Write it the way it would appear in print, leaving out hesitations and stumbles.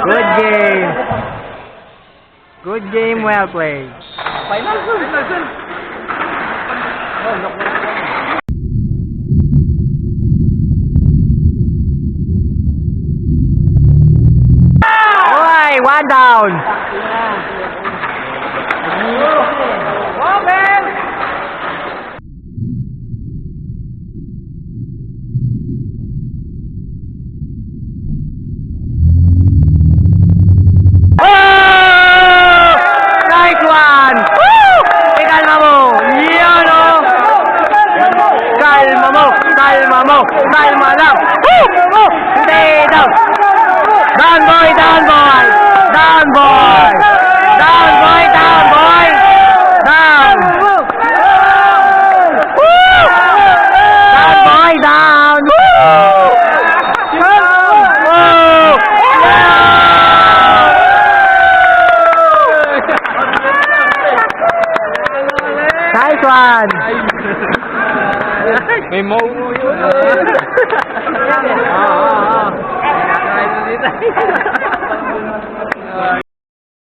Good game. Good game, well played. Final zone. Alright, one down. Oh! Nice one! Woo! Kalma mo! Yan o! Kalma mo! Kalma mo! Kalma lang! Woo! Woo! Stay down! Down boy! Down boy! Down boy! Down boy! Down boy! Down! Woo! Down boy! Down! Woo! Woo! Nice one! May maumo yun. Oo.